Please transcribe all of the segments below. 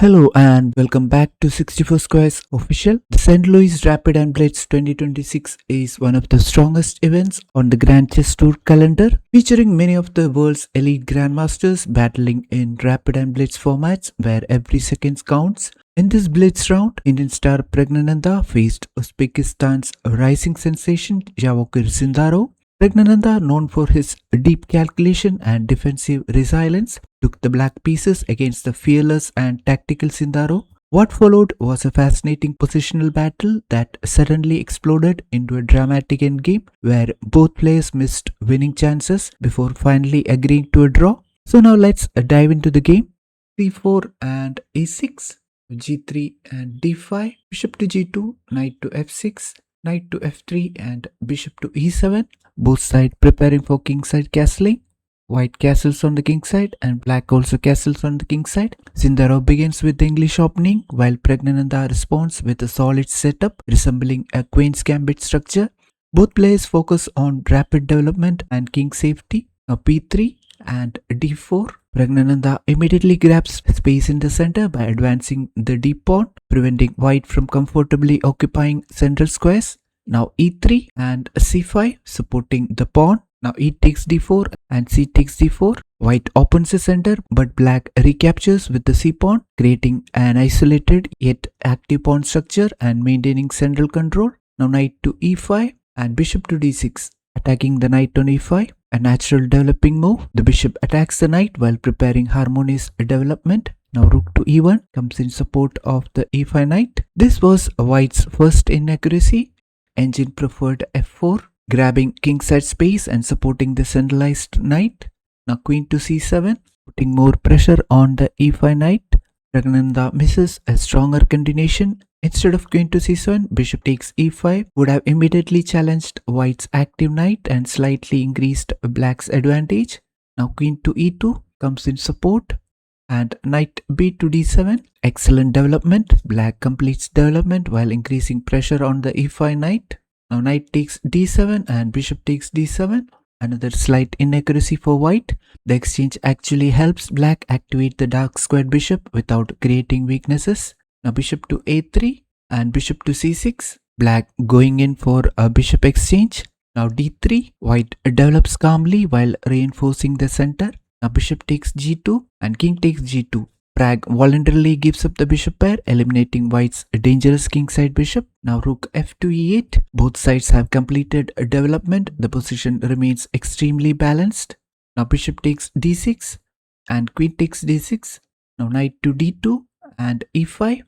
Hello and welcome back to 64 Squares Official. The St. Louis Rapid and Blitz 2026 is one of the strongest events on the Grand Chess Tour calendar, featuring many of the world's elite grandmasters battling in Rapid and Blitz formats where every second counts. In this Blitz round, Indian star Pragnananda faced Uzbekistan's rising sensation Javokir Sindarov. Pragnananda, known for his deep calculation and defensive resilience, took the black pieces against the fearless and tactical Sindarov. What followed was a fascinating positional battle that suddenly exploded into a dramatic endgame where both players missed winning chances before finally agreeing to a draw. So now let's dive into the game. c4 and e6, g3 and d5, bishop to g2, knight to f6, knight to f3 and bishop to e7. Both sides preparing for kingside castling. White castles on the king side and black also castles on the king side. Sindarov begins with the English opening while Pragnananda responds with a solid setup resembling a queen's gambit structure. Both players focus on rapid development and king safety. Now p3 and d4. Pragnananda immediately grabs space in the center by advancing the d pawn, preventing white from comfortably occupying central squares. Now e3 and c5 supporting the pawn. Now e takes d4 and c takes d4. White opens the center but black recaptures with the c pawn, creating an isolated yet active pawn structure and maintaining central control. Now knight to e5 and bishop to d6, attacking the knight on e5. A natural developing move. The bishop attacks the knight while preparing harmonious development. Now rook to e1 comes in support of the e5 knight. This was white's first inaccuracy. Engine preferred f4, grabbing kingside space and supporting the centralized knight. Now queen to c7, putting more pressure on the e5 knight. Pragnananda misses a stronger continuation. Instead of queen to c7, bishop takes e5 would have immediately challenged white's active knight and slightly increased black's advantage. Now queen to e2 comes in support and knight b to d7. Excellent development. Black completes development while increasing pressure on the e5 knight. Now knight takes d7 and bishop takes d7. Another slight inaccuracy for white. The exchange actually helps black activate the dark squared bishop without creating weaknesses. Now bishop to a3 and bishop to c6. Black going in for a bishop exchange. Now d3. White develops calmly while reinforcing the center. Now bishop takes g2 and king takes g2. Pragg voluntarily gives up the bishop pair, eliminating white's dangerous kingside bishop. Now rook f to e8. Both sides have completed a development. The position remains extremely balanced. Now bishop takes d6 and queen takes d6. Now knight to d2 and e5.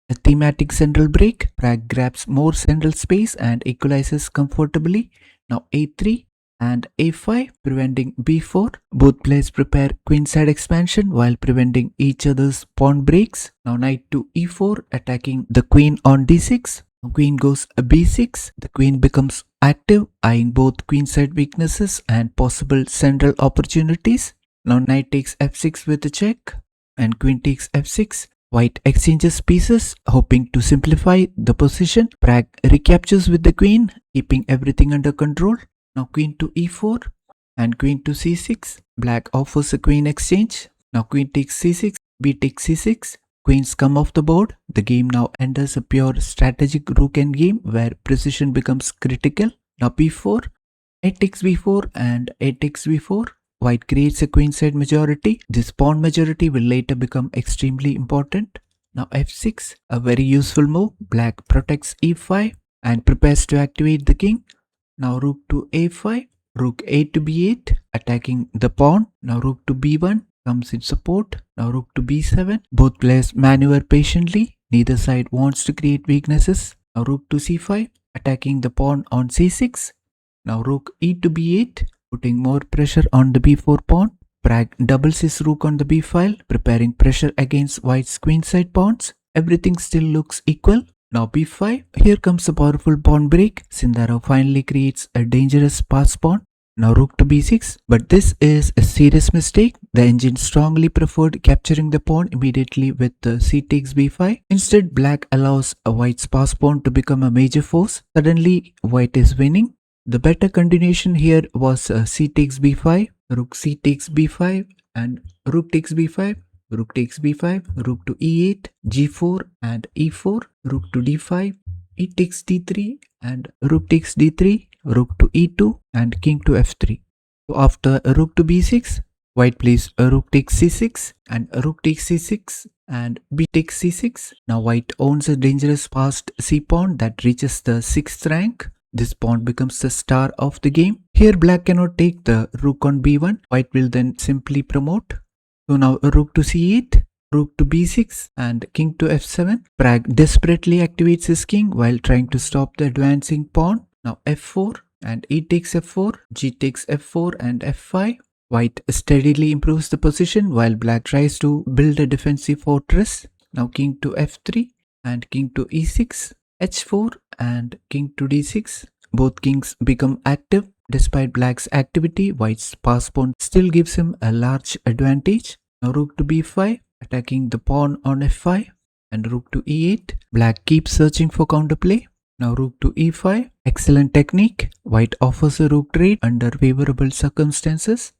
A thematic central break. Pragg grabs more central space and equalizes comfortably. Now a3 and a5, preventing b4. Both players prepare queenside expansion while preventing each other's pawn breaks. Now knight to e4, attacking the queen on d6. Now queen goes b6. The queen becomes active, eyeing both queenside weaknesses and possible central opportunities. Now knight takes f6 with a check and queen takes f6. White exchanges pieces, hoping to simplify the position. Pragg recaptures with the queen, keeping everything under control. Now queen to e4 and queen to c6. Black offers a queen exchange. Now queen takes c6, b takes c6. Queens come off the board. The game now enters a pure strategic rook endgame where precision becomes critical. Now b4, a takes b4 and a takes b4. White creates a queenside majority. This pawn majority will later become extremely important. Now f6, a very useful move. Black protects e5 and prepares to activate the king. Now rook to a5, rook a to b8, attacking the pawn. Now rook to b1 comes in support. Now rook to b7. Both players maneuver patiently. Neither side wants to create weaknesses. Now rook to c5, attacking the pawn on c6. Now rook e to b8, putting more pressure on the b4 pawn. Pragg doubles his rook on the b file, preparing pressure against white's queenside pawns. Everything still looks equal. Now b5, here comes a powerful pawn break. Sindarov finally creates a dangerous pass pawn. Now rook to b6, but this is a serious mistake. The engine strongly preferred capturing the pawn immediately with the c takes b5. Instead, black allows a white's pass pawn to become a major force. Suddenly, white is winning. The better continuation here was c takes b5, rook c takes b5 and rook takes b5 rook takes b5, rook to e8, g4 and e4, rook to d5, e takes d3 and rook takes d3, rook to e2 and king to f3. So after rook to b6, white plays rook takes c6 and rook takes c6 and b takes c6. Now white owns a dangerous fast c pawn that reaches the 6th rank. This pawn becomes the star of the game. Here black cannot take the rook on b1. White will then simply promote. So now rook to c8, rook to b6 and king to f7. Pragg desperately activates his king while trying to stop the advancing pawn. Now f4 and e takes f4, g takes f4 and f5. White steadily improves the position while black tries to build a defensive fortress. Now king to f3 and king to e6, h4 and king to d6. Both kings become active. Despite black's activity, white's pass pawn still gives him a large advantage. Now rook to b5, attacking the pawn on f5 and rook to e8. Black keeps searching for counterplay. Now rook to e5, excellent technique. White offers a rook trade under favorable circumstances.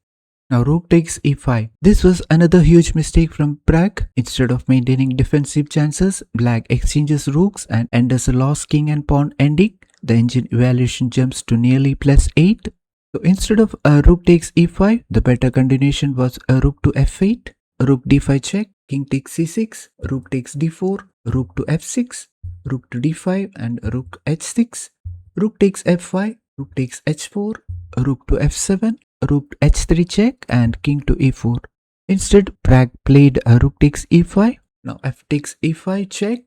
Now rook takes e5. This was another huge mistake from Pragg. Instead of maintaining defensive chances, black exchanges rooks and enters a lost king and pawn ending. The engine evaluation jumps to nearly +8. So instead of rook takes e5, the better continuation was a rook to f8, rook d5 check, king takes c6, rook takes d4, rook to f6, rook to d5 and rook h6, rook takes f5, rook takes h4, rook to f7, rook h3 check and king to e4. Instead, Pragg played a rook takes e5. Now f takes e5 check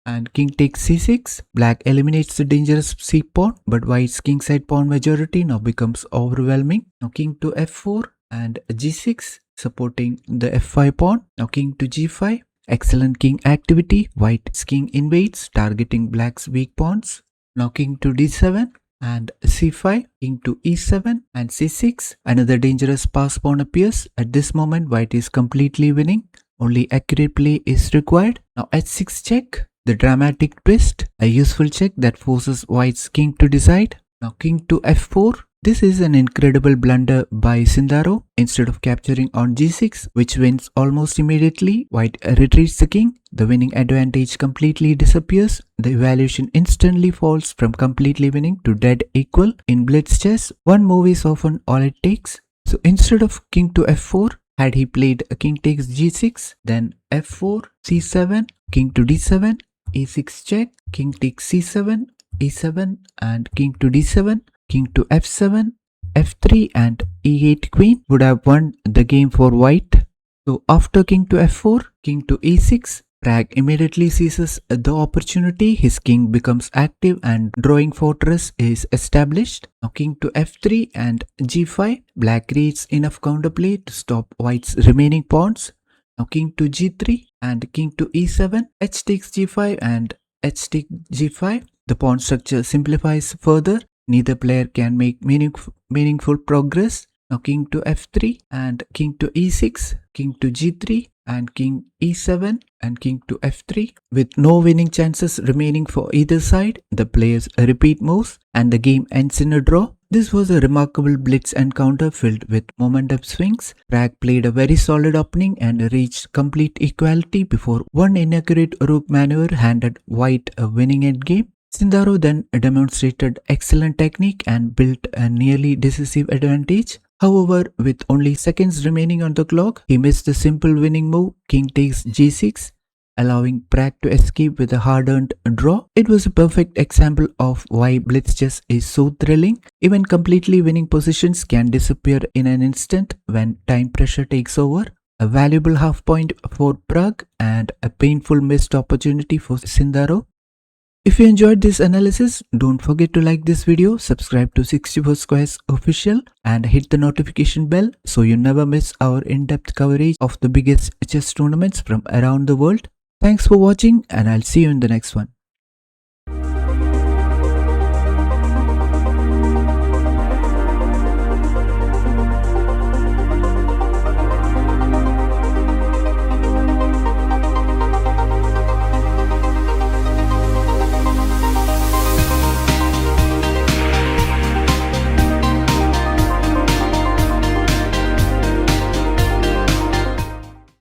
and king takes c6. Black eliminates the dangerous c pawn, but white's kingside pawn majority now becomes overwhelming. Now king to f4 and g6 supporting the f5 pawn. Now king to g5. Excellent king activity. White's king invades, targeting black's weak pawns. Now king to d7 and c5, king to e7 and c6. Another dangerous pass pawn appears. At this moment, white is completely winning. Only accurate play is required. Now h6 check, the dramatic twist, a useful check that forces white's king to decide. Now king to f4. This is an incredible blunder by Sindaro. Instead of capturing on g6, which wins almost immediately, white retreats the king. The winning advantage completely disappears. The evaluation instantly falls from completely winning to dead equal. In blitz chess, one move is often all it takes. So instead of king to f4, had he played a king takes g6, then f4, c7, king to d7, e6 check, king takes c7, e7 and king to d7, king to f7, f3 and e8 queen would have won the game for white. So after king to f4, king to e6, Pragg immediately seizes the opportunity. His king becomes active and drawing fortress is established. Now king to f3 and g5, black creates enough counterplay to stop white's remaining pawns. Now king to g3 and king to e7, h takes g5 and h takes g5. The pawn structure simplifies further. Neither player can make meaningful progress. Now king to f3 and king to e6, king to g3 and king e7 and king to f3. With no winning chances remaining for either side, the players repeat moves and the game ends in a draw. This was a remarkable blitz encounter filled with momentum swings. Pragg played a very solid opening and reached complete equality before one inaccurate rook maneuver handed white a winning endgame. Sindaro then demonstrated excellent technique and built a nearly decisive advantage. However, with only seconds remaining on the clock, he missed the simple winning move, king takes g6, allowing Pragg to escape with a hard-earned draw. It was a perfect example of why blitz chess is so thrilling. Even completely winning positions can disappear in an instant when time pressure takes over. A valuable half point for Pragg and a painful missed opportunity for Sindaro. If you enjoyed this analysis, don't forget to like this video, subscribe to 64 Squares Official and hit the notification bell so you never miss our in-depth coverage of the biggest chess tournaments from around the world. Thanks for watching and I'll see you in the next one.